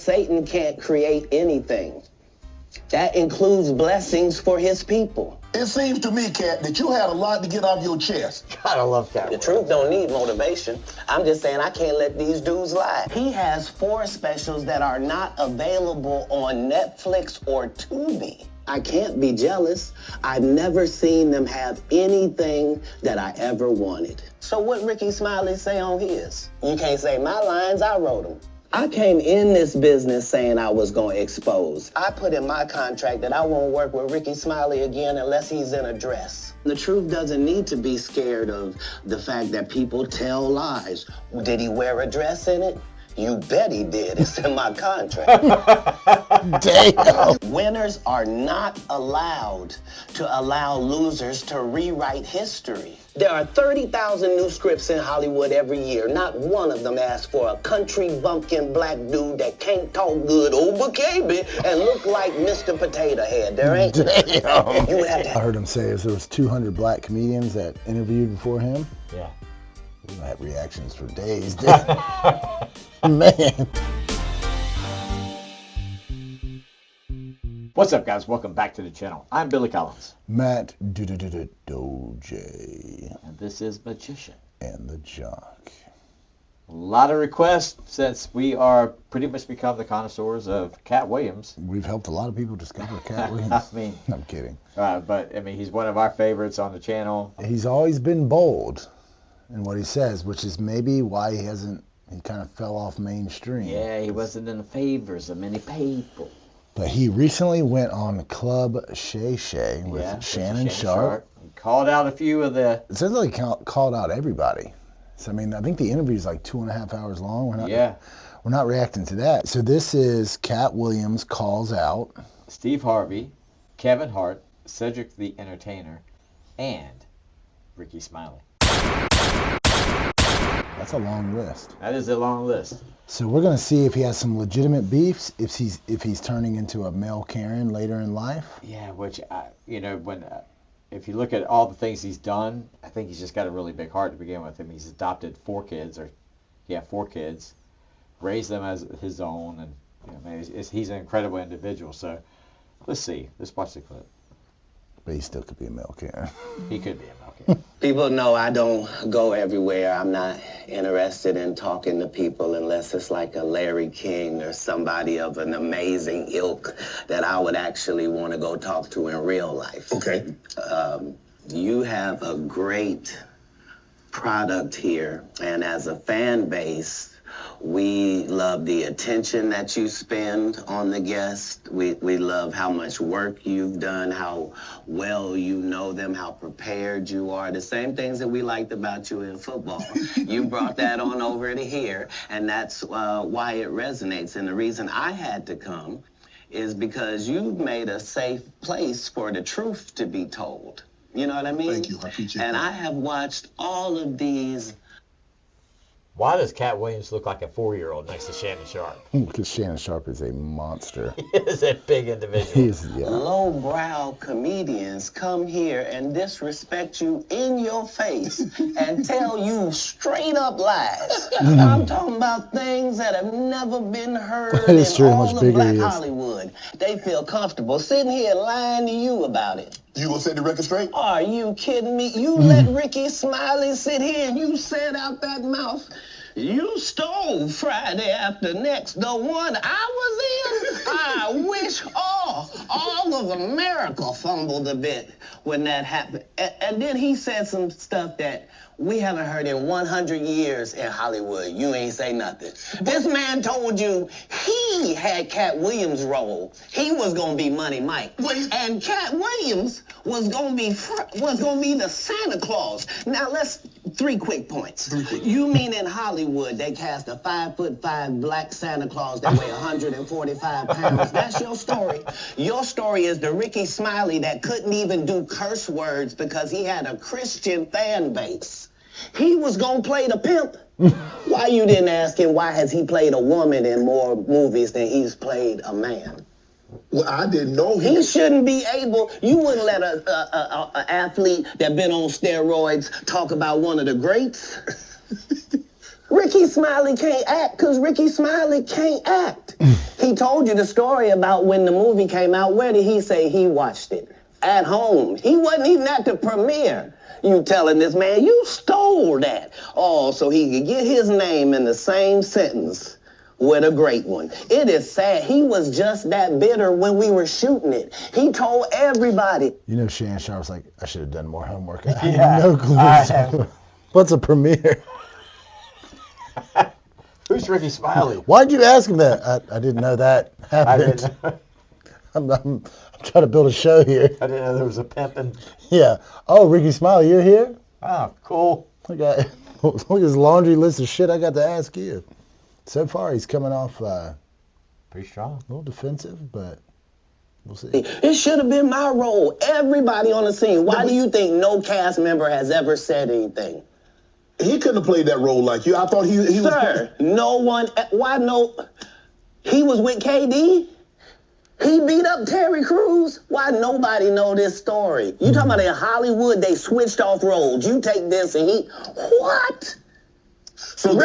Satan can't create anything. That includes blessings for his people. It seems to me, Katt, that you had a lot to get off your chest. God, I love Katt. The truth don't need motivation. I'm just saying I can't let these dudes lie. He has 4 specials that are not available on Netflix or Tubi. I can't be jealous. I've never seen them have anything that I ever wanted. So what Ricky Smiley say on his? You can't say my lines, I wrote them. I came in this business saying I was going to expose. I put in my contract that I won't work with Ricky Smiley again unless he's in a dress. The truth doesn't need to be scared of the fact that people tell lies. Did he wear a dress in it? You bet he did. It's in my contract. Damn. Winners are not allowed to allow losers to rewrite history. There are 30,000 new scripts in Hollywood every year. Not one of them asks for a country bumpkin black dude that can't talk good over KB and look like Mr. Potato Head. There ain't. Damn. You have to. I heard him say there was 200 black comedians that interviewed before him. Yeah. We don't have reactions for days. Man. What's up, guys? Welcome back to the channel. I'm Billy Collins. mattdojay. And this is Magician. And the Jock. A lot of requests since we are pretty much become the connoisseurs of Katt Williams. We've helped a lot of people discover Katt Williams. I mean, I'm kidding. But I mean, he's one of our favorites on the channel. He's always been bold in what he says, which is maybe why he kind of fell off mainstream. Yeah, he wasn't in the favors of many people. But he recently went on Club Shay with Shannon Sharp. He called out a few of the... It says like he called out everybody. So, I mean, I think the interview is like 2.5 hours long. We're not reacting to that. So this is Katt Williams calls out Steve Harvey, Kevin Hart, Cedric the Entertainer, and Ricky Smiley. That's a long list. That is a long list. So we're gonna see if he has some legitimate beefs, if he's turning into a male Karen later in life. Yeah, which if you look at all the things he's done, I think he's just got a really big heart to begin with. I mean, he's adopted 4 kids, raised them as his own, and he's an incredible individual. So let's see. Let's watch the clip. But he still could be a male Karen. He could be a male Karen. People know I don't go everywhere. I'm not interested in talking to people unless it's like a Larry King or somebody of an amazing ilk that I would actually want to go talk to in real life. Okay. You have a great product here, and as a fan base, we love the attention that you spend on the guest. We love how much work you've done, how well you know them, how prepared you are. The same things that we liked about you in football. You brought that on over to here, and that's why it resonates. And the reason I had to come is because you've made a safe place for the truth to be told. You know what I mean? Thank you. I appreciate and that. I have watched all of these. Why does Katt Williams look like a 4-year-old next to Shannon Sharp? Because Shannon Sharp is a monster. He is a big individual. Lowbrow comedians come here and disrespect you in your face and tell you straight up lies. I'm talking about things that have never been heard in all of Black Hollywood. They feel comfortable sitting here lying to you about it. You gonna set the record straight? Are you kidding me? You let Ricky Smiley sit here and you said out that mouth, you stole Friday after next, the one I was in. I wish all of America fumbled a bit when that happened. And then he said some stuff that we haven't heard in 100 years in Hollywood. You ain't say nothing. This man told you he had Katt Williams' role. He was gonna be Money Mike, and Katt Williams was gonna be the Santa Claus. Now 3 quick points. You mean in Hollywood they cast a 5'5" black Santa Claus that weigh 145 pounds? That's your story. Your story is the Ricky Smiley that couldn't even do curse words because he had a Christian fan base. He was gonna play the pimp. Why you didn't ask him why has he played a woman in more movies than he's played a man? Well, I didn't know he shouldn't be able. You wouldn't let a athlete that been on steroids talk about one of the greats. Ricky Smiley can't act because Ricky Smiley can't act. He told you the story about when the movie came out. Where did he say he watched it? At home. He wasn't even at the premiere. You telling this man, you stole that. Oh, so he could get his name in the same sentence with a great one. It is sad. He was just that bitter when we were shooting it. He told everybody. You know, Shay and Sharp's like, I should have done more homework. I have no clue. What's a premiere? Who's Ricky Smiley? Why'd you ask him that? I didn't know that happened. I didn't know. I'm trying to build a show here. I didn't know there was a pimpin'. Yeah. Oh, Ricky Smiley, you're here? Oh, cool. Look at his laundry list of shit I got to ask you. So far, he's coming off pretty strong. A little defensive, but we'll see. It should have been my role. Everybody on the scene. Why do you think no cast member has ever said anything? He couldn't have played that role like you. I thought he was... Sir, no one... Why no... He was with KD? He beat up Terry Crews? Why nobody know this story? You talking about in Hollywood, they switched off roles. You take this and he... What? So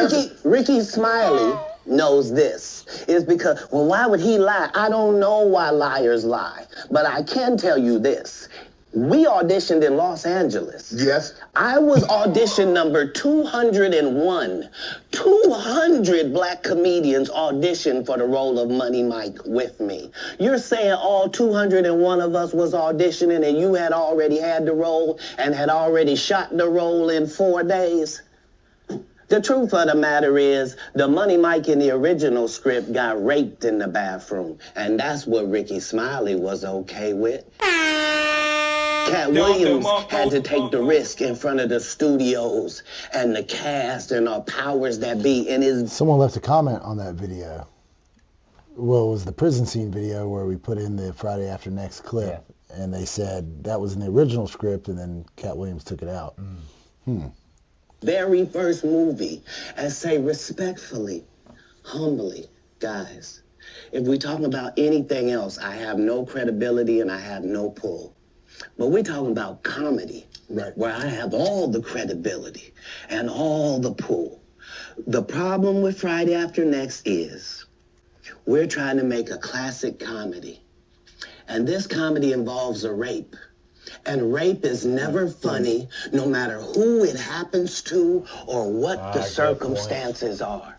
Ricky Smiley knows this. It's because, well, why would he lie? I don't know why liars lie. But I can tell you this. We auditioned in Los Angeles. Yes. I was audition number 201. 200 black comedians auditioned for the role of Money Mike with me. You're saying all 201 of us was auditioning and you had already had the role and had already shot the role in 4 days? The truth of the matter is, the Money Mike in the original script got raped in the bathroom. And that's what Ricky Smiley was okay with. Katt Williams had to take the risk in front of the studios and the cast and our powers that be in his... Someone left a comment on that video. Well, it was the prison scene video where we put in the Friday After Next clip. Yeah. And they said that was in the original script and then Katt Williams took it out. Very first movie, and say respectfully, humbly, guys, if we talking about anything else, I have no credibility and I have no pull. But we're talking about comedy, right, where I have all the credibility and all the pull. The problem with Friday After Next is we're trying to make a classic comedy. And this comedy involves a rape. And rape is never funny, no matter who it happens to or what the circumstances are.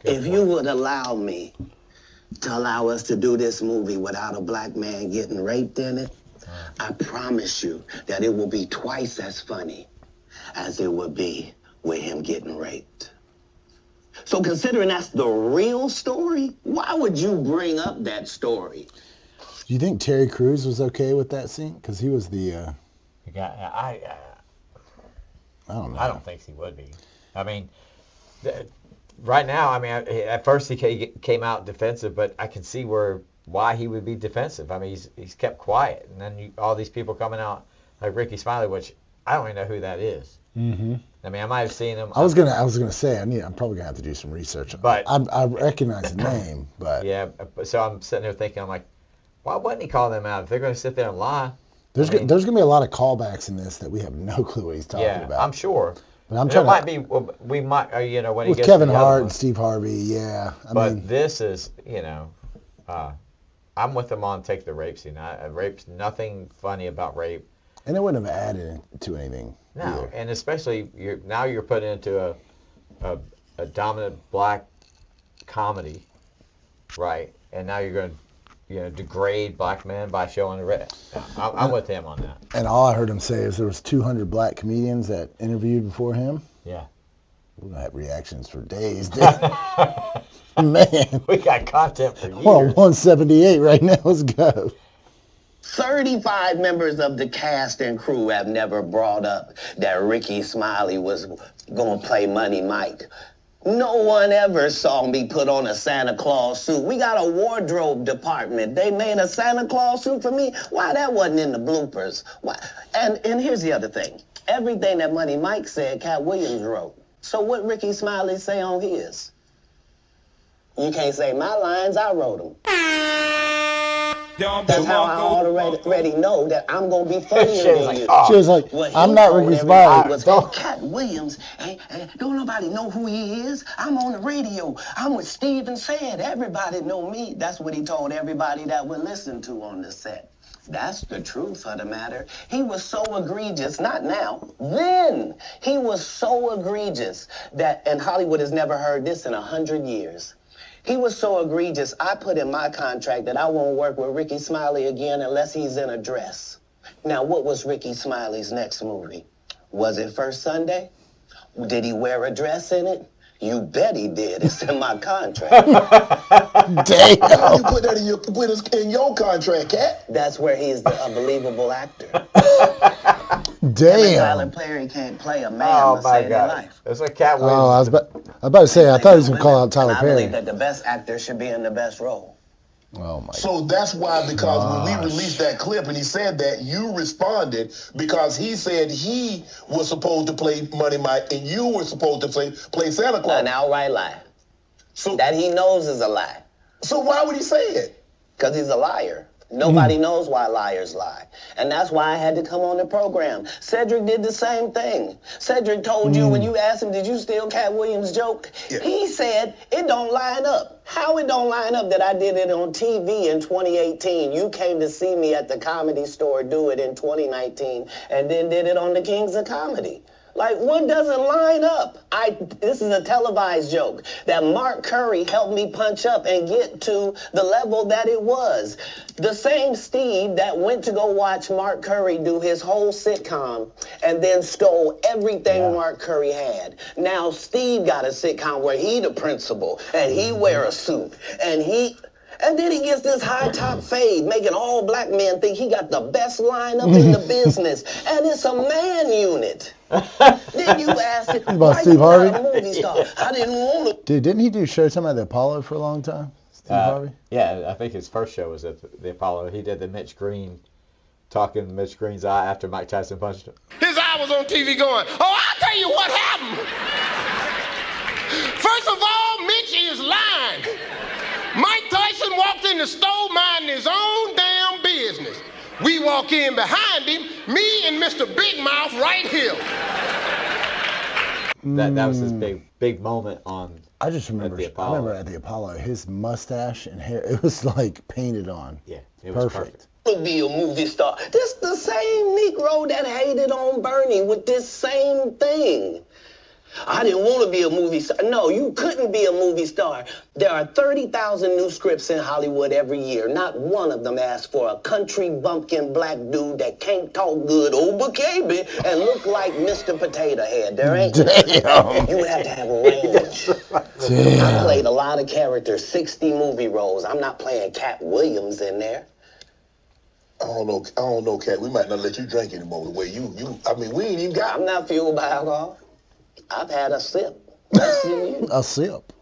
If you would allow me to allow us to do this movie without a black man getting raped in it, I promise you that it will be twice as funny as it would be with him getting raped. So considering that's the real story, why would you bring up that story? Do you think Terry Crews was okay with that scene? Because he was the guy. I don't know. I don't think he would be. I mean, right now, I mean, at first he came out defensive, but I can see why he would be defensive. I mean, he's kept quiet, and then all these people coming out like Ricky Smiley, which I don't even know who that is. Mm-hmm. I mean, I might have seen him. I was gonna say I'm probably gonna have to do some research. But I recognize the name, but yeah. So I'm sitting there thinking, I'm like, why wouldn't he call them out if they're going to sit there and lie? There's going to be a lot of callbacks in this that we have no clue what he's talking about. Yeah, I'm sure. But I'm trying we might, when he with gets Kevin to Hart and Steve Harvey, yeah. But this is, I'm with them on take the rape scene. Rape's nothing funny about rape. And it wouldn't have added to anything. No, either. and especially now you're putting into a dominant black comedy, right? And now you're going to degrade black men by showing the red. I'm with him on that. And all I heard him say is there was 200 black comedians that interviewed before him. Yeah. We're going to have reactions for days, dude. Man. We got content for years. Well, 178 right now. Let's go. 35 members of the cast and crew have never brought up that Ricky Smiley was going to play Money Mike. No one ever saw me put on a Santa Claus suit. We got a wardrobe department. They made a Santa Claus suit for me. Why, that wasn't in the bloopers. Why? And here's the other thing. Everything that Money Mike said, Katt Williams wrote. So what Ricky Smiley say on his? You can't say my lines, I wrote them. That's how I already know that I'm going to be funnier than you. She was like, What he I'm not told Ricky everybody Smiley. was, Katt Williams, don't nobody know who he is. I'm on the radio. I'm with Steven said. Everybody know me. That's what he told everybody that would listen to on the set. That's the truth of the matter. He was so egregious, not now, then. He was so egregious that, and Hollywood has never heard this in 100 years. He was so egregious, I put in my contract that I won't work with Ricky Smiley again unless he's in a dress. Now, what was Ricky Smiley's next movie? Was it First Sunday? Did he wear a dress in it? You bet he did. It's in my contract. Damn. How you put that in your contract, Katt? That's where he's the unbelievable actor. Damn. Tyler Perry can't play a man to save their life. That's what Katt Williams. Oh, I was about to say, I thought he was going to call out Tyler I Perry. believe that the best actor should be in the best role. Oh, my God. So that's why, because when we released that clip and he said that, you responded because he said he was supposed to play Money Mike and you were supposed to play Santa Claus. An outright lie. So That he knows is a lie. So why would he say it? Because he's a liar. Nobody knows why liars lie. And that's why I had to come on the program. Cedric did the same thing. Cedric told you when you asked him, did you steal Katt Williams' joke? Yeah. He said, it don't line up. How it don't line up that I did it on TV in 2018? You came to see me at the Comedy Store do it in 2019 and then did it on the Kings of Comedy. Like, what doesn't line up? This is a televised joke that Mark Curry helped me punch up and get to the level that it was. The same Steve that went to go watch Mark Curry do his whole sitcom and then stole everything Mark Curry had. Now Steve got a sitcom where he the principal and he wear a suit and then he gets this high top fade, making all black men think he got the best lineup in the business. And it's a man unit. Then you ask it, why Steve you Harvey? not a movie star? I didn't want to. Dude, didn't he do Showtime at the Apollo for a long time? Steve Harvey? Yeah, I think his first show was at the Apollo. He did the Mitch Green, talking to Mitch Green's eye after Mike Tyson punched him. His eye was on TV going, oh, I'll tell you what happened. First of all, Mitch is lying. Mike Tyson walked in the store minding his own damn business. We walk in behind him, me and Mr. Big Mouth right here. That was his big moment on. I just remember. I remember at the Apollo, his mustache and hair. It was like painted on. Yeah, it was perfect. To be a movie star. This the same Negro that hated on Bernie with this same thing. I didn't want to be a movie star. No, you couldn't be a movie star. There are 30,000 new scripts in Hollywood every year. Not one of them asks for a country bumpkin black dude that can't talk good over baby and look like Mr. Potato Head. There ain't. Damn. You have to have range. I played a lot of characters, 60 movie roles. I'm not playing Katt Williams in there. I don't know, Katt. We might not let you drink anymore. The way we ain't even got. I'm not fueled by alcohol. I've had a sip. That's you. A sip.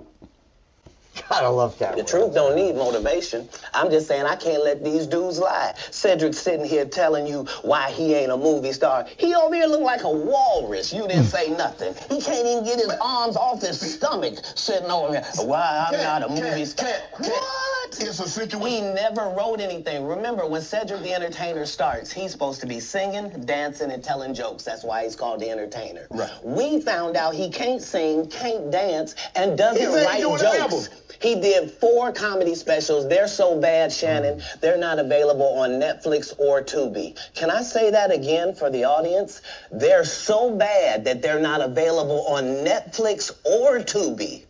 God, I love Katt. The truth don't need motivation. I'm just saying I can't let these dudes lie. Cedric's sitting here telling you why he ain't a movie star. He over here look like a walrus. You didn't say nothing. He can't even get his arms off his stomach sitting over here. Why I'm not a movie star. What? It's a situation. He never wrote anything. Remember, when Cedric the Entertainer starts, he's supposed to be singing, dancing, and telling jokes. That's why he's called the Entertainer. Right. We found out he can't sing, can't dance, and doesn't write jokes. He did 4 comedy specials. They're so bad, Shannon, they're not available on Netflix or Tubi. Can I say that again for the audience? They're so bad that they're not available on Netflix or Tubi.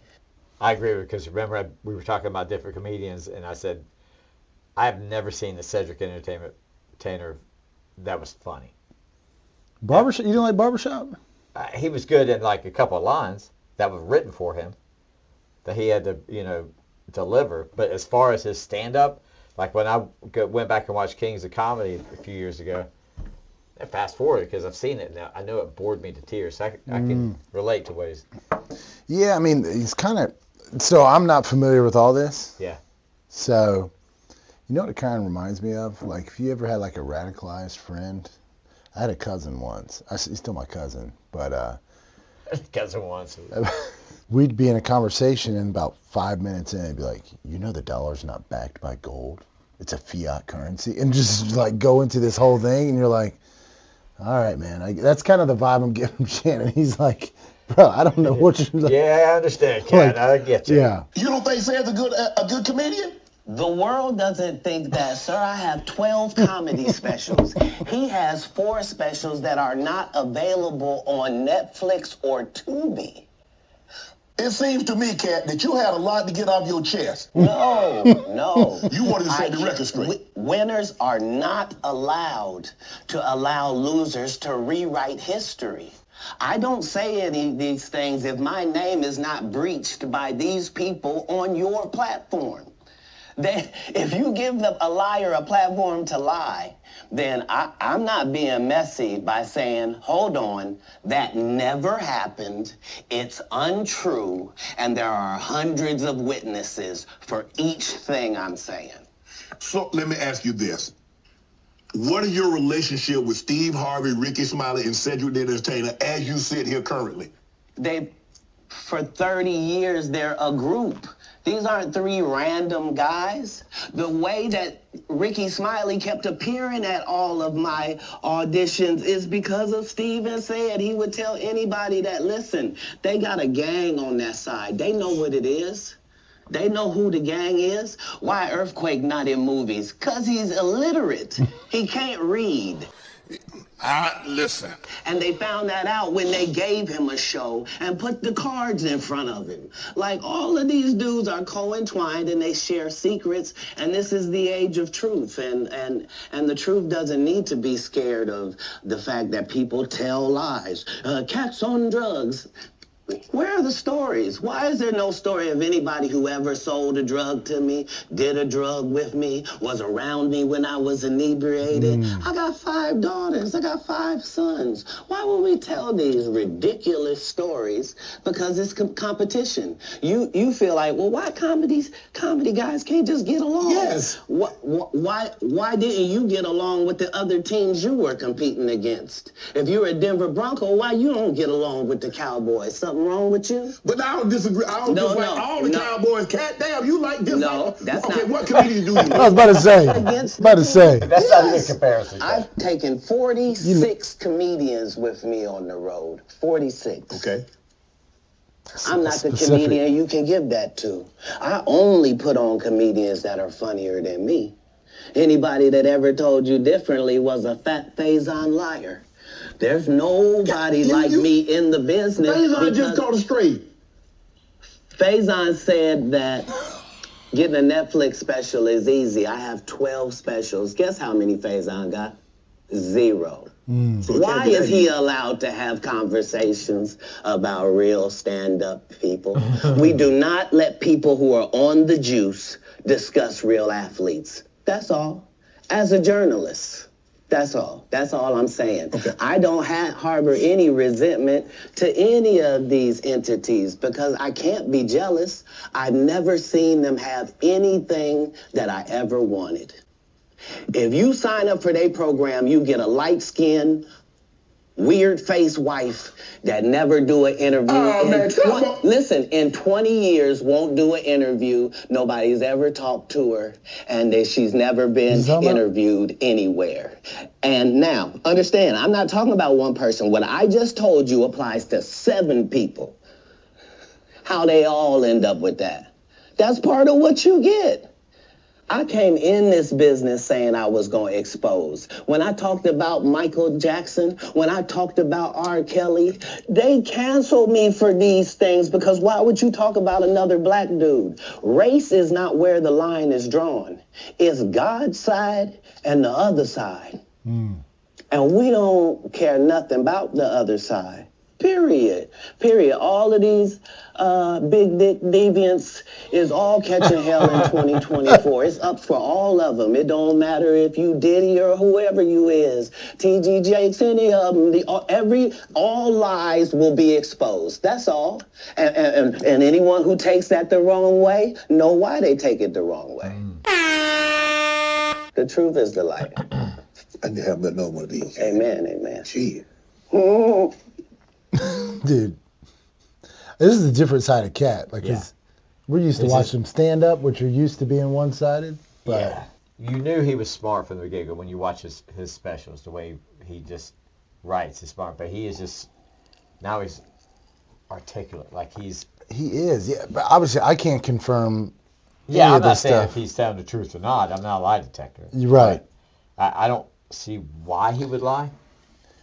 I agree because remember we were talking about different comedians and I said I have never seen the Cedric Entertainer that was funny. Barbershop? You didn't like Barbershop? He was good in like a couple of lines that was written for him that he had to deliver. But as far as his stand-up, like when I went back and watched Kings of Comedy a few years ago, and fast forward because I've seen it now, I know it bored me to tears. I can relate to what he's. Yeah, I mean he's kind of. So I'm not familiar with all this. Yeah. So, you know what it kind of reminds me of? Like if you ever had like a radicalized friend. I had a cousin once. He's still my cousin, but cousin once. We'd be in a conversation and about 5 minutes in, it'd be like, you know the dollar's not backed by gold? it's a fiat currency, and just like go into this whole thing, and you're like, all right, man. That's kind of the vibe I'm getting from Shannon. He's like, bro, I don't know what you're like. Yeah, I understand, Kat. I get you. Yeah. You don't think Say's a good comedian? The world doesn't think that, sir. I have 12 comedy specials. He has 4 specials that are not available on Netflix or Tubi. It seems to me, Katt, that you had a lot to get off your chest. No. You wanted to set the record straight. Winners are not allowed to allow losers to rewrite history. I don't say any of these things if my name is not breached by these people on your platform. If you give a liar a platform to lie, then I'm not being messy by saying, hold on, that never happened, it's untrue, and there are hundreds of witnesses for each thing I'm saying. So let me ask you this. What is your relationship with Steve Harvey, Ricky Smiley, and Cedric the Entertainer as you sit here currently? For 30 years, they're a group. These aren't 3 random guys. The way that Ricky Smiley kept appearing at all of my auditions is because of Steven said he would tell anybody that, listen, they got a gang on that side. They know what it is. They know who the gang is. Why Earthquake not in movies? 'Cause he's illiterate. He can't read. Listen. And they found that out when they gave him a show and put the cards in front of him. Like, all of these dudes are co-entwined and they share secrets, and this is the age of truth. And the truth doesn't need to be scared of the fact that people tell lies. Katt's on drugs. Where are the stories? Why is there no story of anybody who ever sold a drug to me, did a drug with me, was around me when I was inebriated? I got 5 daughters. I got 5 sons. Why would we tell these ridiculous stories? Because it's competition. You feel like, well, why comedy guys can't just get along? Yes. Why didn't you get along with the other teams you were competing against? If you're a Denver Bronco, why you don't get along with the Cowboys? Something wrong with you? But I don't disagree. I don't dislike all the Cowboys. Katt, damn, you like this? No, that's okay, not. What comedian do you like? I was about to say. That's not a good comparison. I've taken 46 comedians with me on the road. 46. Okay. I'm not the comedian you can give that to. I only put on comedians that are funnier than me. Anybody that ever told you differently was a fat Faison liar. There's nobody like me in the business. Faison just called it straight. Faison said that getting a Netflix special is easy. I have 12 specials. Guess how many Faison got? 0. So why is he allowed to have conversations about real stand-up people? We do not let people who are on the juice discuss real athletes. That's all. As a journalist. That's all. That's all I'm saying. Okay. I don't harbor any resentment to any of these entities because I can't be jealous. I've never seen them have anything that I ever wanted. If you sign up for their program, you get a light-skinned, weird-faced wife that never do an interview. Oh, man, listen, in 20 years, won't do an interview. Nobody's ever talked to her, and she's never been interviewed anywhere. And now, understand, I'm not talking about one person. What I just told you applies to 7 people. How they all end up with that. That's part of what you get. I came in this business saying I was going to expose. When I talked about Michael Jackson, when I talked about R. Kelly, they canceled me for these things because why would you talk about another black dude? Race is not where the line is drawn. It's God's side and the other side. And we don't care nothing about the other side. Period. All of these big dick deviants is all catching hell in 2024. It's up for all of them. It don't matter if you Diddy or whoever you is. T.G. Jakes, any of them. All lies will be exposed. That's all. And anyone who takes that the wrong way, know why they take it the wrong way. The truth is the light. I didn't have nothing on one of these. Amen. Shit. Dude, this is a different side of Katt. Like, we're used to watch him stand up, which are used to being one-sided. But you knew he was smart from the get-go when you watch his specials, the way he just writes is smart, but he is just, now he's articulate, like he is, yeah, but obviously I can't confirm I'm not saying if he's telling the truth or not. I'm not a lie detector. You're right. I don't see why he would lie,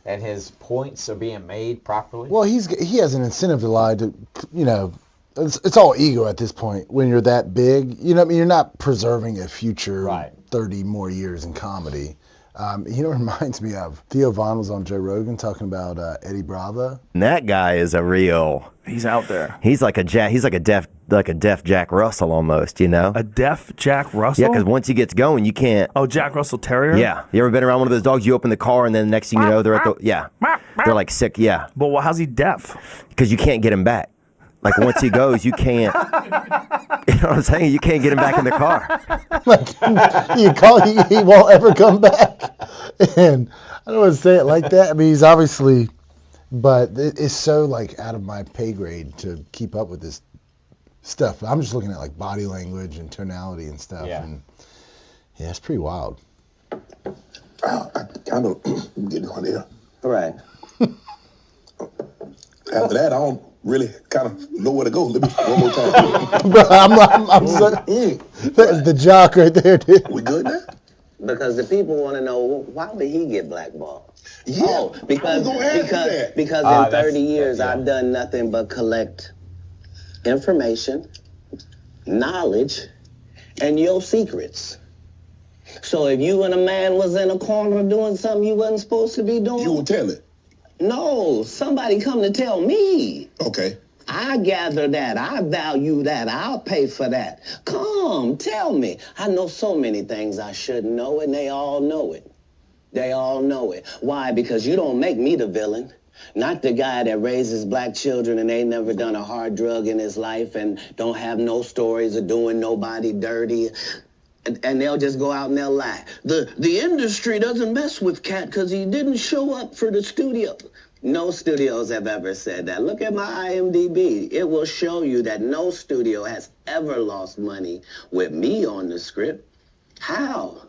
and his points are being made properly. Well, he has an incentive to lie to, it's all ego at this point when you're that big. You know what I mean? You're not preserving a future 30 more years in comedy. It reminds me of Theo Von was on Joe Rogan talking about Eddie Bravo. And that guy is a real. He's out there. He's like a deaf Jack Russell almost, A deaf Jack Russell? Yeah, because once he gets going, you can't. Oh, Jack Russell Terrier? Yeah. You ever been around one of those dogs? You open the car, and then the next thing you know, they're at the they're like sick. Yeah. But how's he deaf? Because you can't get him back. Like once he goes, you can't. You know what I'm saying? You can't get him back in the car. Like you call, he won't ever come back. And I don't want to say it like that. I mean, he's obviously, but it's so like out of my pay grade to keep up with this stuff. I'm just looking at like body language and tonality and stuff. Yeah. And yeah, it's pretty wild. I kind of get on here. Right. After that, I don't really kind of know where to go. Let me one more time. Bro, I'm so, that's the jock right there, dude. We good now? Because the people want to know, why did he get blackballed? Yeah. Oh, because I was gonna ask that. in 30 years, I've done nothing but collect information, knowledge, and your secrets. So if you and a man was in a corner doing something you wasn't supposed to be doing, You will tell it. no, somebody come to tell me. Okay. I gather that. I value that. I'll pay for that. Come, tell me. I know so many things I shouldn't know, and they all know it. They all know it. Why? Because you don't make me the villain. Not the guy that raises black children and ain't never done a hard drug in his life and don't have no stories of doing nobody dirty. And they'll just go out and they'll lie. The industry doesn't mess with Katt because he didn't show up for the studio. No studios have ever said that. Look at my IMDb. It will show you that no studio has ever lost money with me on the script. How?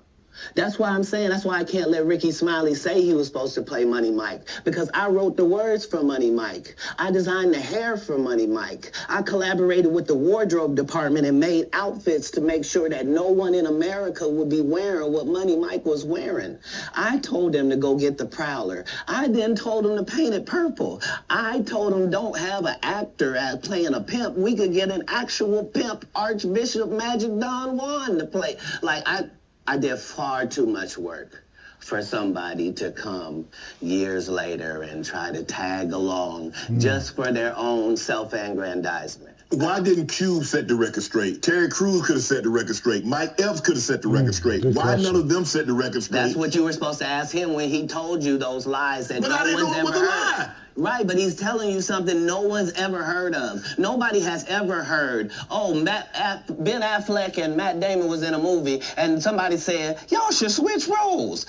That's why I'm saying, that's why I can't let Ricky Smiley say he was supposed to play Money Mike, because I wrote the words for Money Mike. I designed the hair for Money Mike. I collaborated with the wardrobe department and made outfits to make sure that no one in America would be wearing what Money Mike was wearing. I told them to go get the Prowler. I then told them to paint it purple. I told them don't have an actor playing a pimp. We could get an actual pimp, Archbishop Magic Don Juan to play. Like, I did far too much work for somebody to come years later and try to tag along just for their own self-aggrandizement. Why didn't Cube set the record straight? Terry Crews could have set the record straight. Mike Epps could have set the record straight. Why none of them set the record straight? That's what you were supposed to ask him when he told you those lies that But I no didn't one's know it ever was a heard. lie. Right, but he's telling you something no one's ever heard of. Nobody has ever heard, Ben Affleck and Matt Damon was in a movie, and somebody said, y'all should switch roles.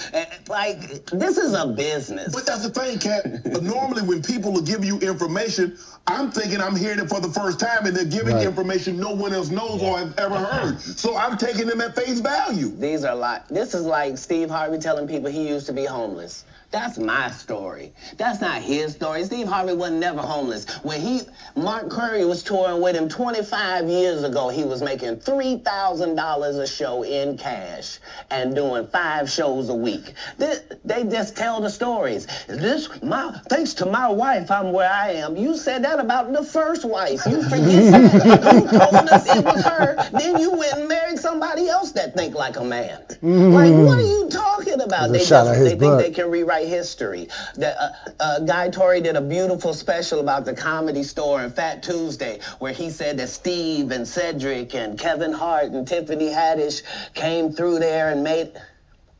Like, this is a business. But that's the thing, Katt. Normally, when people will give you information, I'm thinking I'm hearing it for the first time, and they're giving information no one else knows or has ever heard. So I'm taking them at face value. These are like, this is like Steve Harvey telling people he used to be homeless. That's my story. That's not his story. Steve Harvey wasn't never homeless. When Mark Curry was touring with him 25 years ago, he was making $3,000 a show in cash and doing 5 shows a week. They just tell the stories. Thanks to my wife, I'm where I am. You said that about the first wife. You forget that. You told us it was her. Then you went and married somebody else that think like a man. Like, what are you talking about? They think they can rewrite history. Guy Torrey did a beautiful special about the Comedy Store and Fat Tuesday, where he said that Steve and Cedric and Kevin Hart and Tiffany Haddish came through there and made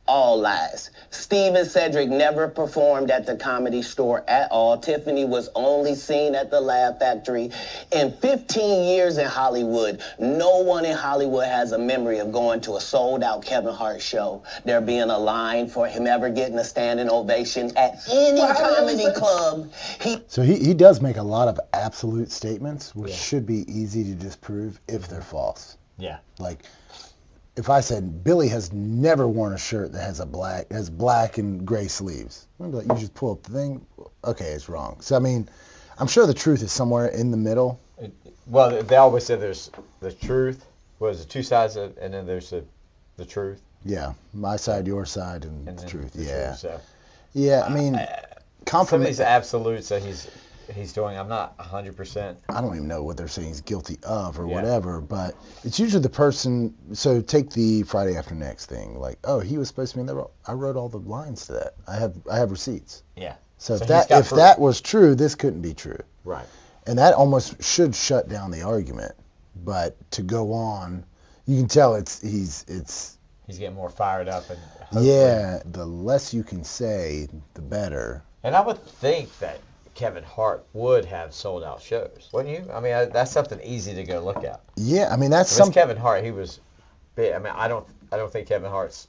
all lies. Steve and Cedric never performed at the Comedy Store at all. Tiffany was only seen at the Laugh Factory. In 15 years in Hollywood, no one in Hollywood has a memory of going to a sold-out Kevin Hart show, there being a line for him ever getting a standing ovation at any comedy club. So he does make a lot of absolute statements, which should be easy to disprove if they're false. Yeah. Like, if I said Billy has never worn a shirt that has black and gray sleeves, I'd be like, you just pull up the thing. Okay, it's wrong. So I mean, I'm sure the truth is somewhere in the middle. Well, they always say there's the truth. There's two sides, and then there's the truth. Yeah, my side, your side, and the truth. Yeah. Truth, so. Yeah, I mean, some of these absolutes that he's doing, I'm not 100%. I don't even know what they're saying he's guilty of or whatever, but it's usually the person. So take the Friday After Next thing. Like, oh, he was supposed to be in there. I wrote all the lines to that. I have receipts. Yeah. So if that was true, this couldn't be true. Right. And that almost should shut down the argument. But to go on, you can tell he's getting more fired up, and the less you can say, the better. And I would think that Kevin Hart would have sold out shows, wouldn't you? I mean, that's something easy to go look at. Yeah, I mean that's something. Kevin Hart, he was big. I mean, I don't think Kevin Hart's.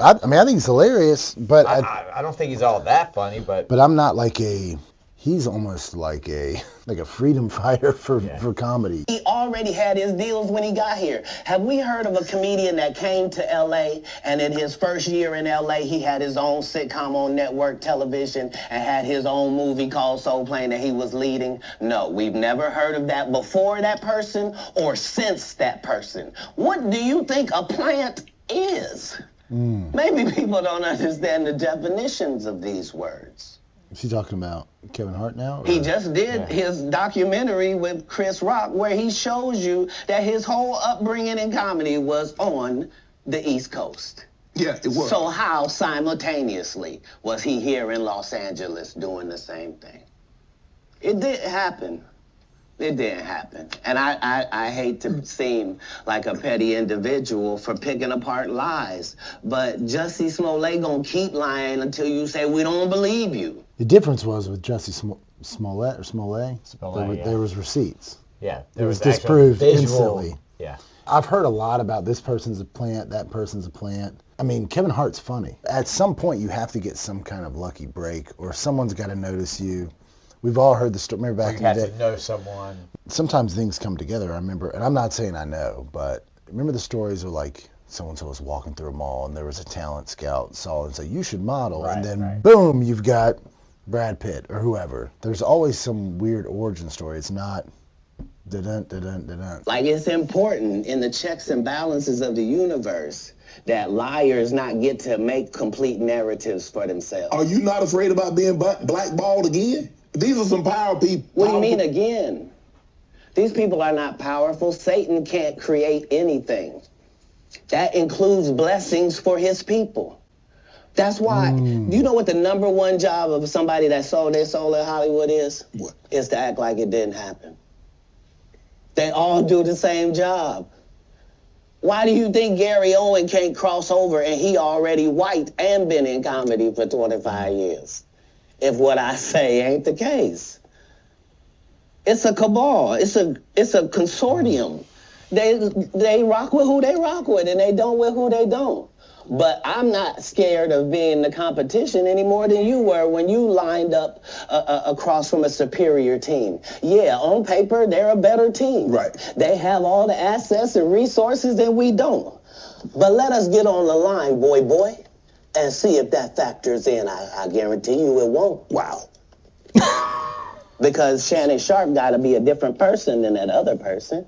I think he's hilarious, but I don't think he's all that funny, but I'm not like he's almost like a freedom fighter for comedy. He already had his deals when he got here. Have we heard of a comedian that came to L.A. and in his first year in L.A. he had his own sitcom on network television and had his own movie called Soul Plane that he was leading? No, we've never heard of that before that person or since that person. What do you think a plant is? Maybe people don't understand the definitions of these words. Is he talking about Kevin Hart now? Or? He just did his documentary with Chris Rock where he shows you that his whole upbringing in comedy was on the East Coast. Yeah, it was. So how simultaneously was he here in Los Angeles doing the same thing? It didn't happen. It didn't happen. And I hate to seem like a petty individual for picking apart lies, but Jussie Smollett gonna keep lying until you say we don't believe you. The difference was with Jussie Smollett, there was receipts. Yeah. It was disproved instantly. Yeah. I've heard a lot about this person's a plant, that person's a plant. I mean, Kevin Hart's funny. At some point, you have to get some kind of lucky break, or someone's got to notice you. We've all heard the story. Remember back in the day? You have to know someone. Sometimes things come together. I remember, and I'm not saying I know, but remember the stories of like so-and-so was walking through a mall and there was a talent scout saw and said, you should model. Right, and then boom, you've got Brad Pitt or whoever. There's always some weird origin story. It's not da-dun. Like it's important in the checks and balances of the universe that liars not get to make complete narratives for themselves. Are you not afraid about being blackballed again? These are some power people. What do you mean again? These people are not powerful. Satan can't create anything. That includes blessings for his people. That's why, you know what the number one job of somebody that sold their soul in Hollywood is? What? Is to act like it didn't happen. They all do the same job. Why do you think Gary Owen can't cross over and he already white and been in comedy for 25 years? If what I say ain't the case. It's a cabal. It's a consortium. They rock with who they rock with and they don't with who they don't. But I'm not scared of being the competition any more than you were when you lined up across from a superior team. Yeah, on paper, they're a better team. Right. They have all the assets and resources that we don't. But let us get on the line, boy, and see if that factors in. I guarantee you it won't. Wow. Because Shannon Sharp got to be a different person than that other person.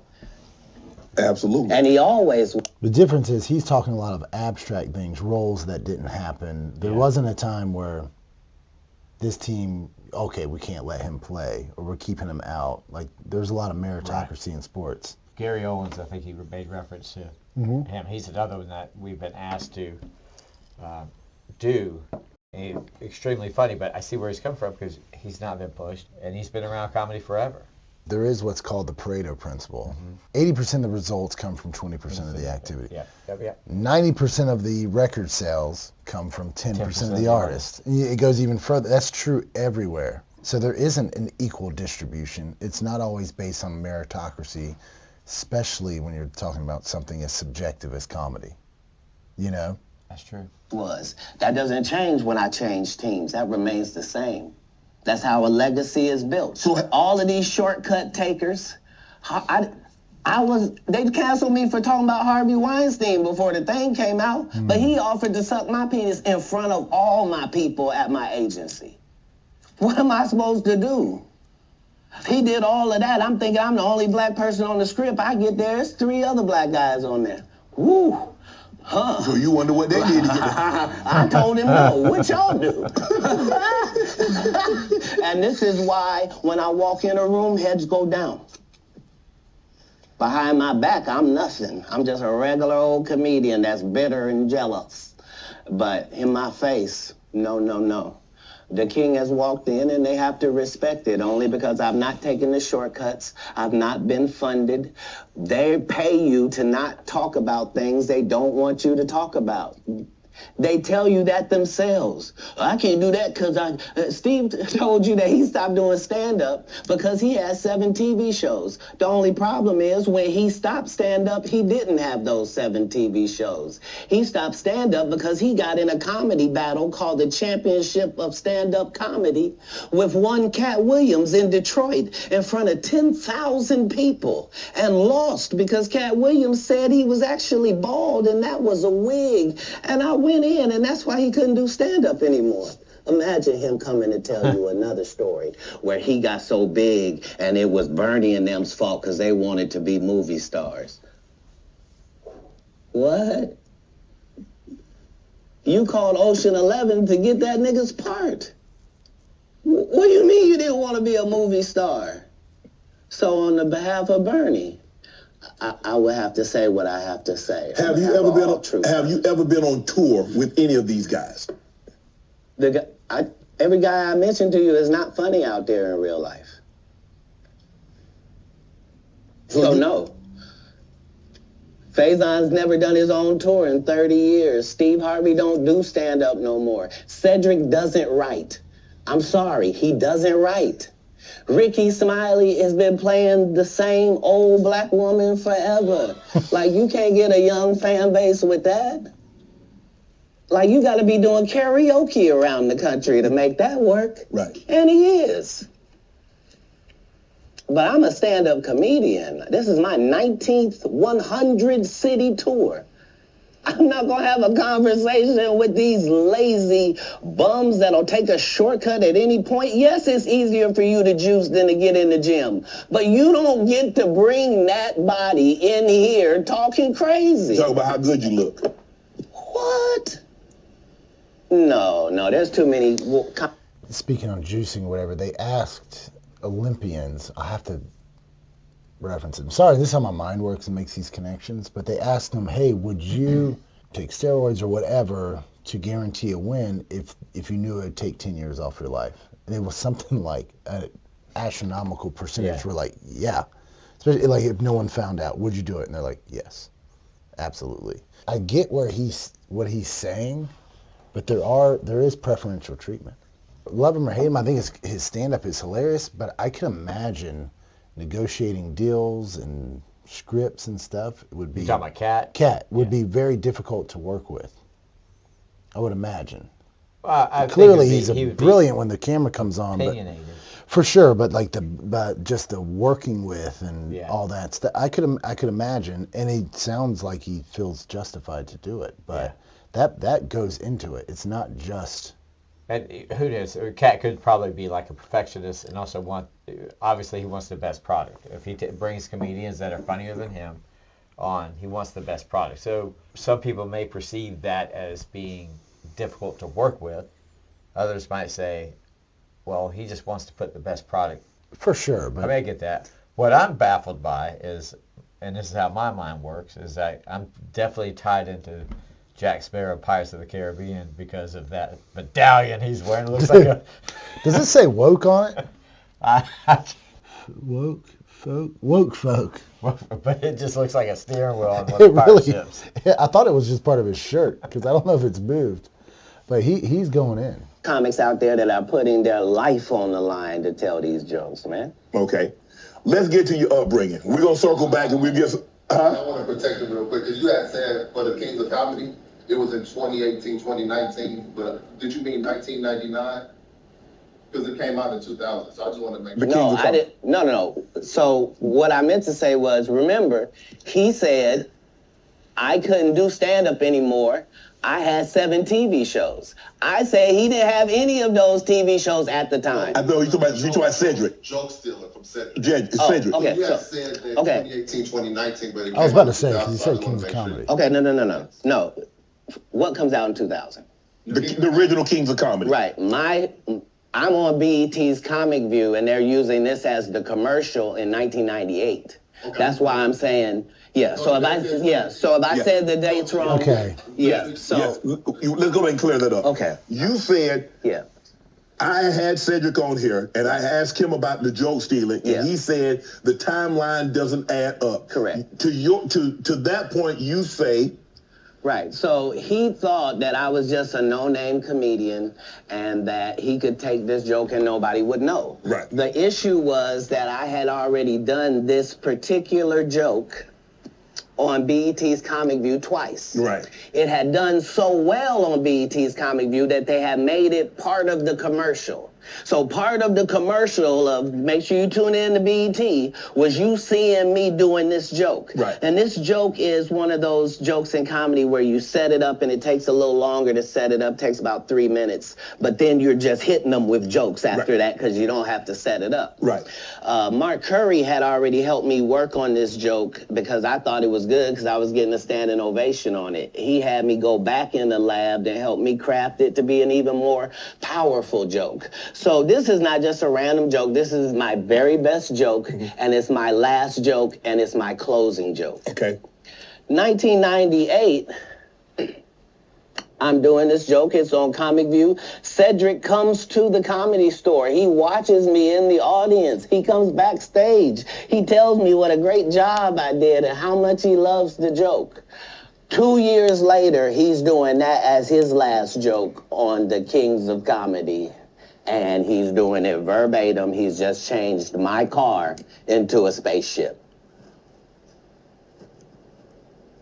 Absolutely. And he always... The difference is he's talking a lot of abstract things, roles that didn't happen. There wasn't a time where this team, okay, we can't let him play, or we're keeping him out. Like, there's a lot of meritocracy in sports. Gary Owens, I think he made reference to him. He's another one that we've been asked to do. He's extremely funny, but I see where he's come from because he's not been pushed, and he's been around comedy forever. There is what's called the Pareto principle. 80% of the results come from 20% of the activity. 90% of the record sales come from 10% of the artists. It goes even further. That's true everywhere. So there isn't an equal distribution. It's not always based on meritocracy, especially when you're talking about something as subjective as comedy. You know? That's true. That doesn't change when I change teams. That remains the same. That's how a legacy is built. So all of these shortcut takers, They canceled me for talking about Harvey Weinstein before the thing came out, but he offered to suck my penis in front of all my people at my agency. What am I supposed to do? He did all of that. I'm thinking I'm the only black person on the script. I get there, there's 3 other black guys on there. Woo! Huh. So you wonder what they did to get I told him no. What y'all do? And this is why when I walk in a room, heads go down. Behind my back, I'm nothing. I'm just a regular old comedian that's bitter and jealous. But in my face, no, no, no. The king has walked in and they have to respect it only because I've not taken the shortcuts. I've not been funded. They pay you to not talk about things they don't want you to talk about. They tell you that themselves. I can't do that because Steve told you that he stopped doing stand-up because he had 7 TV shows. The only problem is when he stopped stand-up, he didn't have those 7 TV shows. He stopped stand-up because he got in a comedy battle called the Championship of Stand-Up Comedy with one Katt Williams in Detroit in front of 10,000 people and lost because Katt Williams said he was actually bald and that was a wig. And I went in, and that's why he couldn't do stand-up anymore. Imagine him coming to tell you another story where he got so big and it was Bernie and them's fault because they wanted to be movie stars. What? You called Ocean 11 to get that nigga's part. What do you mean you didn't want to be a movie star? So on the behalf of Bernie, I would have to say what I have to say. Have you ever been on tour with any of these guys? Every guy I mentioned to you is not funny out there in real life. So no. Faison's never done his own tour in 30 years. Steve Harvey don't do stand-up no more. Cedric doesn't write. I'm sorry, he doesn't write. Ricky Smiley has been playing the same old black woman forever. Like, you can't get a young fan base with that. Like, you got to be doing karaoke around the country to make that work. Right. And he is. But I'm a stand-up comedian. This is my 19th 100-city tour. I'm not going to have a conversation with these lazy bums that'll take a shortcut at any point. Yes, it's easier for you to juice than to get in the gym. But you don't get to bring that body in here talking crazy. Talk about how good you look. What? No, there's too many. Speaking on juicing or whatever, they asked Olympians, I have to reference them. Sorry, this is how my mind works and makes these connections, but they asked them, hey, would you take steroids or whatever to guarantee a win if you knew it would take 10 years off your life? And it was something like an astronomical percentage were like, yeah. Especially like if no one found out, would you do it? And they're like, yes, absolutely. I get what he's saying, but there is preferential treatment. Love him or hate him, I think his stand-up is hilarious, but I can imagine negotiating deals and scripts and stuff. It would be. You talking about Katt? Katt would be very difficult to work with, I would imagine. Well, clearly he's brilliant when the camera comes on. Opinionated. For sure, but just the working with and all that stuff, I could imagine, and he sounds like he feels justified to do it, but that goes into it. It's not just. And who knows? Katt could probably be like a perfectionist and also obviously he wants the best product. If he brings comedians that are funnier than him on, he wants the best product. So some people may perceive that as being difficult to work with. Others might say, well, he just wants to put the best product. For sure. But I get that. What I'm baffled by is, and this is how my mind works, is that I'm definitely tied into Jack Sparrow, Pirates of the Caribbean, because of that medallion he's wearing. It looks like a... Does it say woke on it? Woke folk. But it just looks like a steering wheel on one of the pirate ships. Yeah, I thought it was just part of his shirt, because I don't know if it's moved. But he's going in. Comics out there that are putting their life on the line to tell these jokes, man. Okay. Let's get to your upbringing. We're going to circle back and we'll get... I want to protect him real quick, because you had said for the Kings of Comedy, it was in 2018, 2019, but did you mean 1999? Because it came out in 2000, so I just want to make The sure. No, Kings of I didn't. No. So what I meant to say was, remember, he said I couldn't do stand-up anymore. I had 7 TV shows. I said he didn't have any of those TV shows at the time. I know you talking about Cedric. Joke stealer from Cedric. Cedric. Okay. You had So, said that okay. 2018, 2019, but it I was came about out to in say, 2000, you so I said just wanna Kings of make sure. Comedy. okay, no. What comes out in 2000? The original Kings of Comedy. Right. I'm on BET's Comic View, and they're using this as the commercial in 1998. Okay. That's why I'm saying, yeah. So if I said the dates wrong, Okay. yeah. So Yes. Let's go ahead and clear that up. okay, You said yeah. I had Cedric on here, and I asked him about the joke stealing, and Yeah. he said the timeline doesn't add up. Correct. To that point, you say, Right. So he thought that I was just a no-name comedian and that he could take this joke and nobody would know. Right. The issue was that I had already done this particular joke on BET's Comic View twice. Right. It had done so well on BET's Comic View that they had made it part of the commercial. So part of the commercial of make sure you tune in to BET was you seeing me doing this joke. Right. And this joke is one of those jokes in comedy where you set it up and it takes a little longer to set it up, takes about 3 minutes, but then you're just hitting them with jokes after that because you don't have to set it up. right. Mark Curry had already helped me work on this joke because I thought it was good because I was getting a standing ovation on it. He had me go back in the lab and help me craft it to be an even more powerful joke. So this is not just a random joke. This is my very best joke, and it's my last joke, and it's my closing joke. Okay. 1998, I'm doing this joke. It's on Comic View. Cedric comes to the Comedy Store. He watches me in the audience. He comes backstage. He tells me what a great job I did and how much he loves the joke. 2 years later, he's doing that as his last joke on the Kings of Comedy. And he's doing it verbatim. He's just changed my car into a spaceship.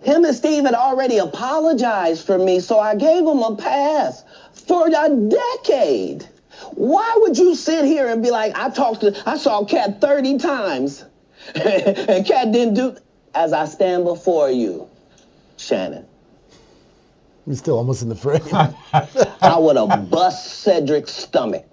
Him and Steve had already apologized for me, so I gave him a pass for a decade. Why would you sit here and be like, I saw Katt 30 times, and Katt didn't do, as I stand before you, Shannon. He's still almost in the frame. I would have bust Cedric's stomach.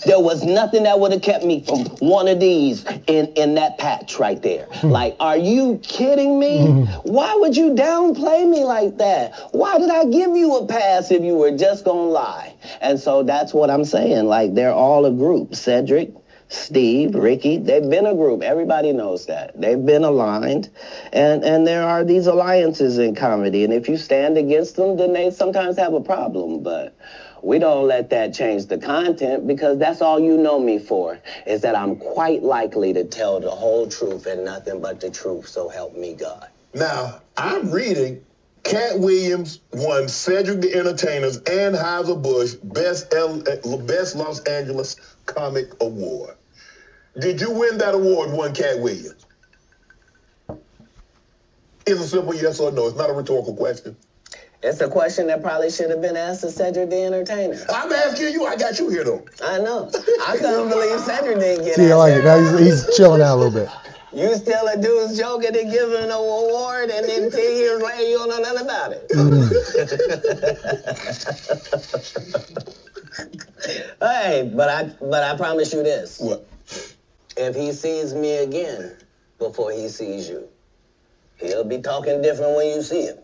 There was nothing that would have kept me from one of these in that patch right there. Like, are you kidding me? Why would you downplay me like that? Why did I give you a pass if you were just gonna lie? And so that's what I'm saying. Like, they're all a group. Cedric, Steve, Ricky, they've been a group. Everybody knows that. They've been aligned. And there are these alliances in comedy. And if you stand against them, then they sometimes have a problem. But we don't let that change the content because that's all you know me for, is that I'm quite likely to tell the whole truth and nothing but the truth, so help me God. Now, I'm reading Katt Williams won Cedric the Entertainer's Anheuser-Busch Best Los Angeles Comic Award. Did you win that award, won Katt Williams? It's a simple yes or no. It's not a rhetorical question. It's a question that probably should have been asked to Cedric the Entertainer. I'm asking you. I got you here, though. I know. I couldn't believe Cedric didn't get See, I like it. Now he's chilling out a little bit. You still a dude's joke and then give him an award, and then 10 years later you don't know nothing about it. Hey, but I promise you this. What? If he sees me again before he sees you, he'll be talking different when you see him.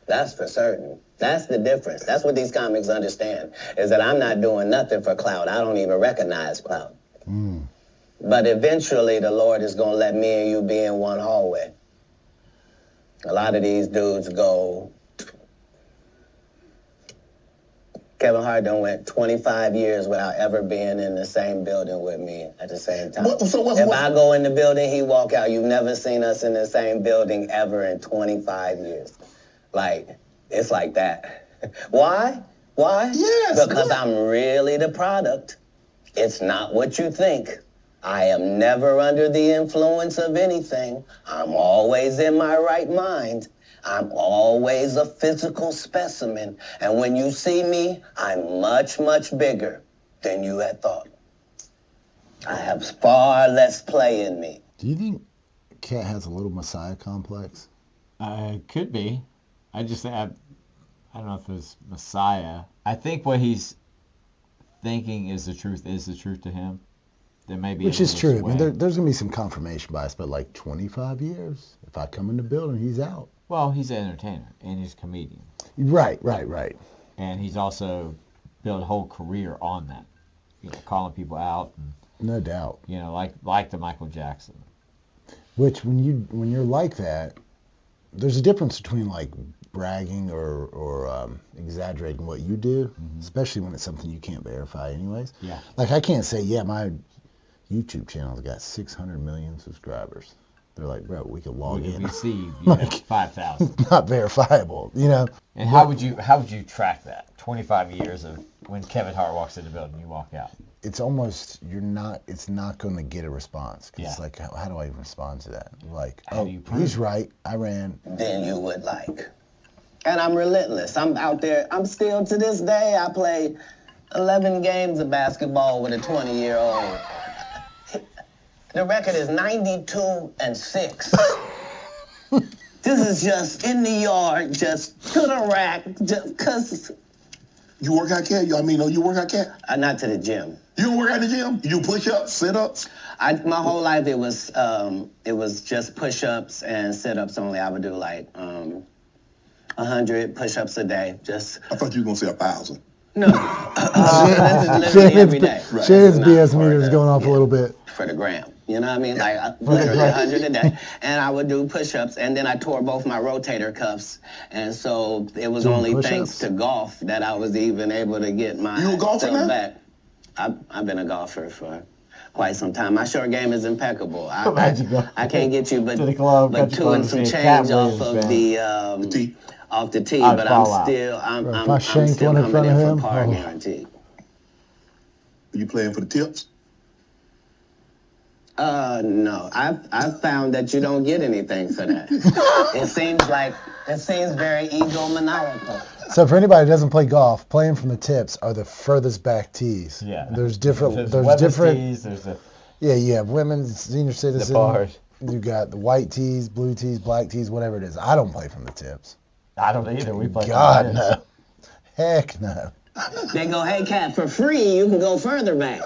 That's for certain. That's the difference. That's what these comics understand, is that I'm not doing nothing for clout. I don't even recognize clout. But eventually the Lord is going to let me and you be in one hallway. A lot of these dudes go... Kevin Hart done went 25 years without ever being in the same building with me at the same time. If I go in the building, he walk out. You've never seen us in the same building ever in 25 years. Like, it's like that. Why? Why? Yes. Because I'm really the product. It's not what you think. I am never under the influence of anything. I'm always in my right mind. I'm always a physical specimen. And when you see me, I'm much, much bigger than you had thought. I have far less play in me. Do you think Katt has a little Messiah complex? Could be. I don't know if it's Messiah. I think what he's thinking is the truth to him. There may be Which is true. I mean, way. there's going to be some confirmation bias, but like 25 years, if I come in the building, he's out. Well, he's an entertainer and he's a comedian. Right. And he's also built a whole career on that. You know, calling people out. And, No doubt. you know, like the Michael Jackson. Which, when you're like that, there's a difference between like bragging or exaggerating what you do, especially when it's something you can't verify anyways. Yeah. Like I can't say, yeah, my YouTube channel's got 600 million subscribers. They're like, bro, we could log We in. received Like, 5,000. Not verifiable, you know. And how would you track that? 25 years of when Kevin Hart walks in the building, you walk out. It's almost it's not going to get a response. 'Cause it's like, how do I even respond to that? Like, How do you prove he's it? right. I ran. Than you would like. And I'm relentless. I'm out there. I'm still, to this day, I play 11 games of basketball with a 20-year-old. The record is 92-6. This is just in the yard, just to the rack, just because. You work out, Cat? You work out, Cat? Not to the gym. You don't work out in the gym? You do push-ups, sit-ups? My whole life it was just push-ups and sit-ups only. I would do like 100 push-ups a day. Just. I thought you were going to say 1,000. No. This is literally every day. Shannon's Not BS for meter is going off a little bit. For the gram. You know what I mean? Like literally 100 a day. And I would do push-ups, and then I tore both my rotator cuffs. And so it was Doing only push-ups? thanks to golf that I was even able to get my You a golfer stuff now? back. I've been a golfer for quite some time. My short game is impeccable. Imagine going I can't get you but to the club, got your 2 and phone, some see a change Katt off Williams of band. the off the tee, I'd but fall out. If I shanked still one in coming front of in him, for par oh. guarantee. Are you playing for the tips? No. I've found that you don't get anything for that. It seems very egomaniacal. So for anybody who doesn't play golf, playing from the tips are the furthest back tees. Yeah. There's different. There's women's different. tees, there's the Yeah, you have women's, senior citizen. bars. You got the white tees, blue tees, black tees, whatever it is. I don't play from the tips. I don't either. We play. God no. Heck no. They go, hey, Cat, for free, you can go further back.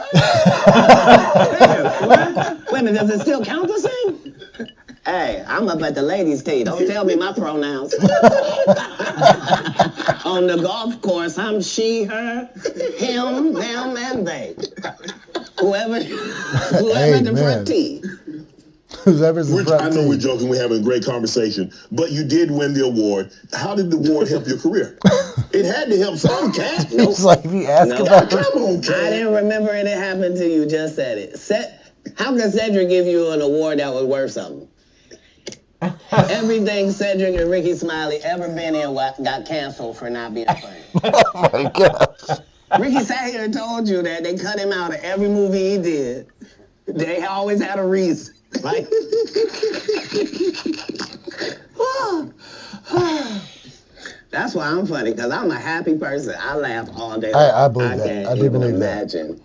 What? Wait a minute, does it still count the same? Hey, I'm up at the ladies' tee. Don't tell me my pronouns. On the golf course, I'm she, her, him, them, and they. Whoever at the man. front tee. Whoever's the I front know we're tee. joking, we're having a great conversation, but you did win the award. How did the award help your career? It had to help some, Cat. It's like if you ask No. about Come on, I Cat. didn't remember it happened to you. Just said it. How can Cedric give you an award that was worth something? Everything Cedric and Ricky Smiley ever been in got canceled for not being funny. Oh my gosh. Ricky sat here and told you that they cut him out of every movie he did. They always had a reason. Like, that's why I'm funny, because I'm a happy person. I laugh all day long. I believe that. Can't I do even believe that. imagine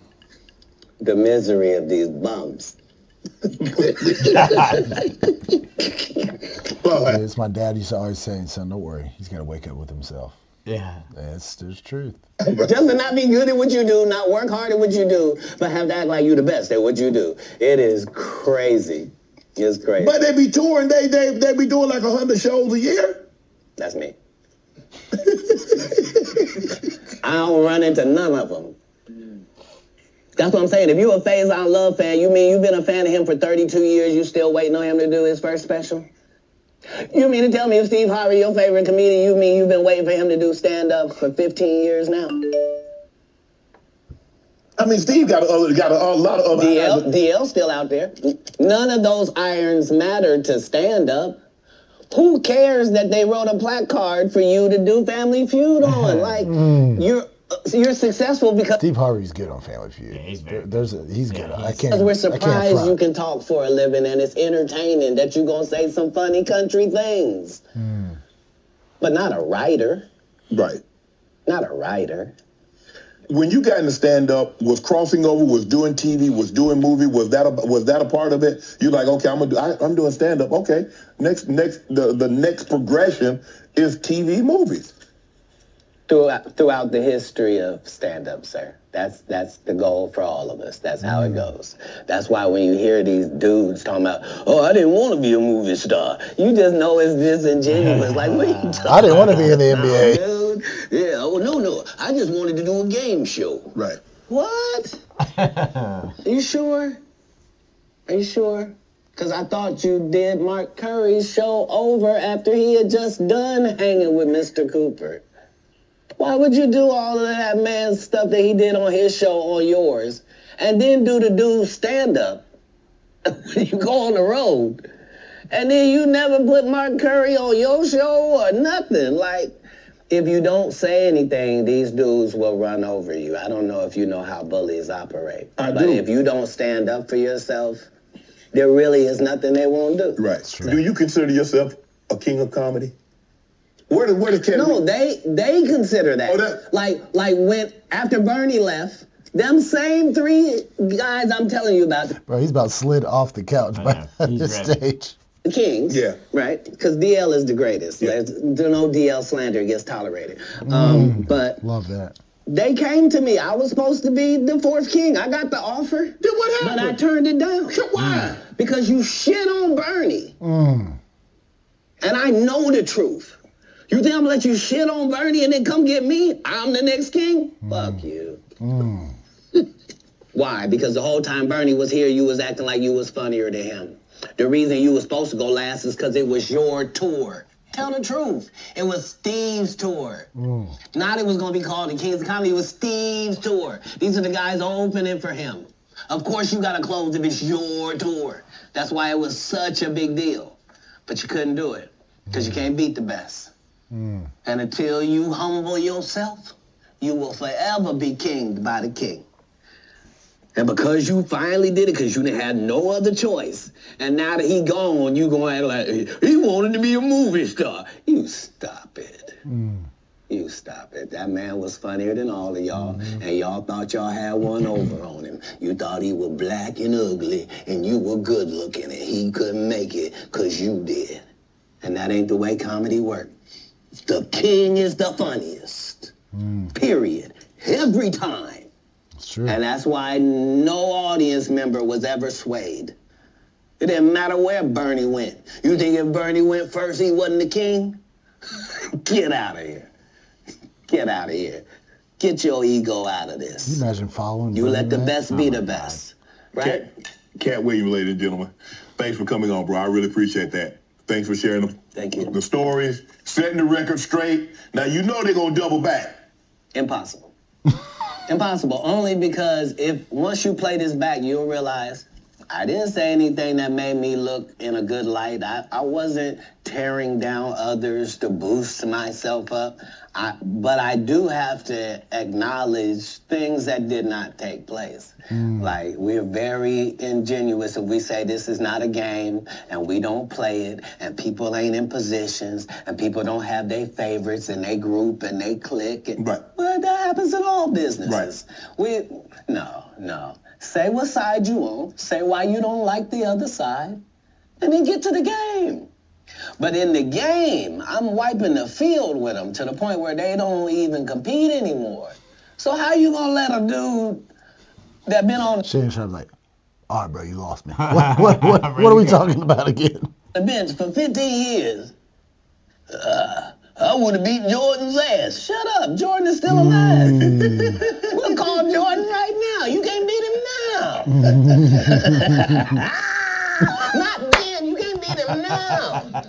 the misery of these bums. It's my dad used to always say, son, don't worry. He's got to wake up with himself. Yeah. There's truth. Just to not be good at what you do, not work hard at what you do, but have to act like you the best at what you do. It is crazy. It's crazy. But they be touring, they be doing like 100 shows a year. That's me. I don't run into none of them. That's what I'm saying. If you a Faison Love fan, you mean you've been a fan of him for 32 years, you still waiting on him to do his first special? You mean to tell me if Steve Harvey, your favorite comedian, you mean you've been waiting for him to do stand-up for 15 years now? I mean, Steve got a lot of other DL's still out there. None of those irons matter to stand-up. Who cares that they wrote a placard for you to do Family Feud on? Like, you're you're successful because Steve Harvey's good on Family Feud. Yeah, he's very He's good. I can't. we're I can't surprised front. you can talk for a living and it's entertaining that you're going to say some funny country things. But not a writer. Right. Not a writer. When you got into stand-up, was crossing over, was doing TV, was doing movie, was that a part of it? You're like, okay, I'm doing stand-up. Okay, the next progression is TV movies. Throughout the history of stand-up, sir. That's the goal for all of us. That's how it goes. That's why when you hear these dudes talking about, oh, I didn't want to be a movie star, you just know it's disingenuous. Like, what are you talking I didn't want to be in the about, NBA. dude? Yeah, oh, no. I just wanted to do a game show. Right. What? Are you sure? Are you sure? Because I thought you did Mark Curry's show over after he had just done hanging with Mr. Cooper. Why would you do all of that man's stuff that he did on his show on yours and then do the dude's stand-up when you go on the road? And then you never put Mark Curry on your show or nothing. Like, if you don't say anything, these dudes will run over you. I don't know if you know how bullies operate. But if you don't stand up for yourself, there really is nothing they won't do. Right. Do you consider yourself a king of comedy? Where the Katt? No, they consider that. Oh, like when after Bernie left, them same three guys I'm telling you about, Bro, he's about slid off the couch by He's this ready. stage. the Kings. Yeah. Right? Because DL is the greatest. Yeah. There's no DL slander gets tolerated. But Love that. they came to me. I was supposed to be the fourth king. I got the offer. Then what But I happened? turned it down. Why? Because you shit on Bernie. Mm. And I know the truth. You think I'm gonna let you shit on Bernie and then come get me? I'm the next king? Fuck you. Why? Because the whole time Bernie was here, you was acting like you was funnier than him. The reason you was supposed to go last is because it was your tour. Tell the truth. It was Steve's tour. Not it was gonna be called the Kings of Comedy. It was Steve's tour. These are the guys opening for him. Of course you gotta close if it's your tour. That's why it was such a big deal. But you couldn't do it because you can't beat the best. And until you humble yourself, you will forever be kinged by the king. And because you finally did it, because you didn't have no other choice, and now that he gone, you gonna act like he wanted to be a movie star. You stop it. You stop it. That man was funnier than all of y'all, and y'all thought y'all had one over on him. You thought he was black and ugly, and you were good looking, and he couldn't make it because you did. And that ain't the way comedy works. The king is the funniest. Period. Every time. It's true. And that's why no audience member was ever swayed. It didn't matter where Bernie went. You think if Bernie went first, he wasn't the king? Get out of here. Get out of here. Get your ego out of this. Can you imagine following You Bernie, let the man? best be the best. Right? Katt Williams, ladies and gentlemen. Thanks for coming on, bro. I really appreciate that. Thanks for sharing Thank you. the stories, setting the record straight. Now, you know they're going to double back. Impossible. Impossible. Only because if once you play this back, you'll realize I didn't say anything that made me look in a good light. I wasn't tearing down others to boost myself up. But I do have to acknowledge things that did not take place. Like, we're very ingenuous if we say this is not a game and we don't play it and people ain't in positions and people don't have their favorites and they group and they click. And, Right. Well, that happens in all businesses. Right. No. Say what side you on. Say why you don't like the other side. And then get to the game. But in the game, I'm wiping the field with them to the point where they don't even compete anymore. So how you gonna let a dude that been on Shane Sharp's like, all right, bro, you lost me. What are we talking about again? the bench for 15 years? I would have beat Jordan's ass. Shut up, Jordan is still alive. We'll call Jordan right now. You can't beat him now. Not then. You can't beat him now.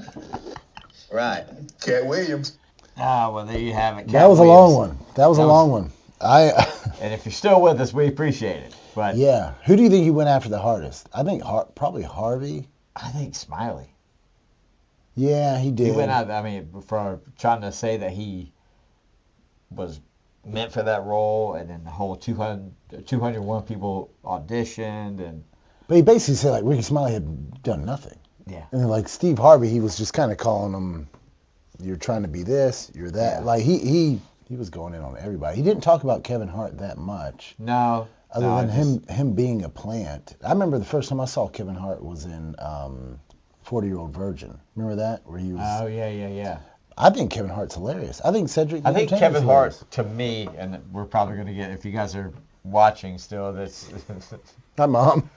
Right. Katt Williams. Ah, well, there you have it. That was a long one. That was a long one. And if you're still with us, we appreciate it. But Yeah. Who do you think you went after the hardest? I think probably Harvey. I think Smiley. Yeah, he did. He went out, I mean, for trying to say that he was meant for that role, and then the whole 201 people auditioned, and But he basically said like Ricky Smiley had done nothing. yeah, And then, like Steve Harvey, he was just kind of calling him, "You're trying to be this, you're that." Yeah. Like he was going in on everybody. He didn't talk about Kevin Hart that much, no, other no, than him being a plant. I remember the first time I saw Kevin Hart was in 40-Year-Old Virgin. Remember that, where he was? Oh yeah. I think Kevin Hart's hilarious. I think Cedric. the I think Entertainer's Kevin Hart, hilarious. to me, and we're probably going to get, if you guys are watching still, this Hi, Mom.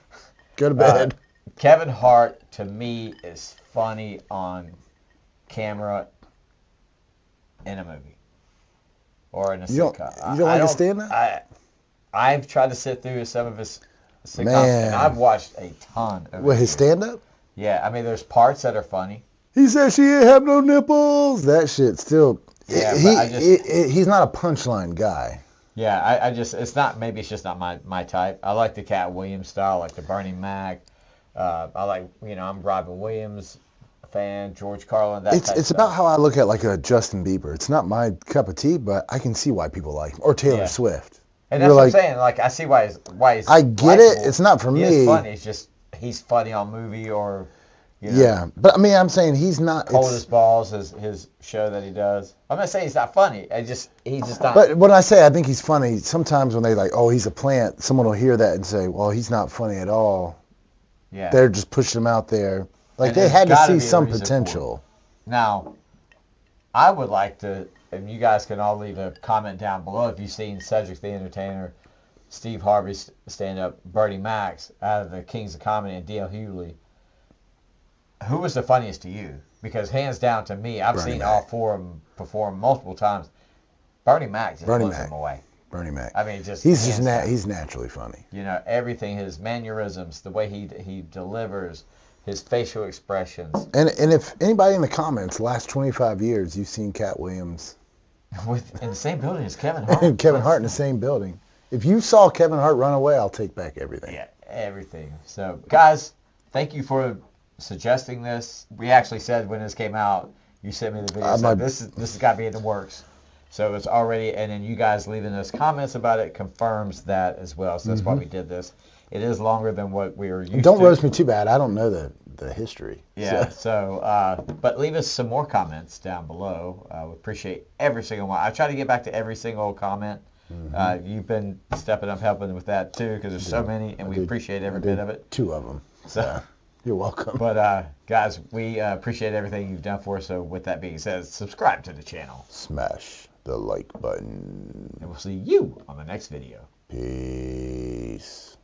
Go to bed. Kevin Hart, to me, is funny on camera in a movie or in a You don't- sitcom. you don't understand that? I've tried to sit through some of his sitcoms, Man. and I've watched a ton of With his it. stand-up? Yeah, I mean, there's parts that are funny. He said she ain't have no nipples. That shit still. Yeah, but I just- he's not a punchline guy. Yeah, I just, it's not, maybe it's just not my type. I like the Katt Williams style, like the Bernie Mac. I like, I'm Robin Williams fan, George Carlin, that type It's stuff. about how I look at like a Justin Bieber. It's not my cup of tea, but I can see why people like him. Or Taylor Yeah. Swift. And You're that's what I'm like, saying. Like, I see why he's I get it. likable. It's not for He me. is funny. It's just, he's funny on movie or, Yeah, but I mean, I'm saying he's not. Cold it's- as Balls, his show that he does. I'm not saying he's not funny. He's just not. But when I say I think he's funny, sometimes when they like, oh, he's a plant, someone will hear that and say, well, he's not funny at all. yeah. They're just pushing him out there. Like And they there's had to gotta see be a some reason for it. potential. Now, I would like to, and you guys can all leave a comment down below if you've seen Cedric the Entertainer, Steve Harvey's stand-up, Bertie Max out of the Kings of Comedy, and D.L. Hughley. Who was the funniest to you? Because hands down to me, I've Bernie seen Mac. all four of them perform multiple times. Bernie Mac just Bernie blows Mac. him away. Bernie Mac. I mean, just He's hands just down. he's naturally funny. Everything, his mannerisms, the way he delivers, his facial expressions. And if anybody in the comments, last 25 years, you've seen Katt Williams In the same building as Kevin Hart. and Kevin Hart in the same building. If you saw Kevin Hart run away, I'll take back everything. Yeah, everything. So, guys, thank you for suggesting this. We actually said when this came out, you sent me the video. So this has got to be in the works. So it's already, and then you guys leaving us comments about it confirms that as well. So that's why we did this. It is longer than what we were used to. Don't roast me too bad. I don't know the history. Yeah, so, but leave us some more comments down below. We appreciate every single one. I try to get back to every single comment. You've been stepping up helping with that too because there's so many, and we appreciate every bit of it. 2 of them. So, you're welcome. but guys, we appreciate everything you've done for us. So with that being said, subscribe to the channel. Smash the like button. And we'll see you on the next video. Peace.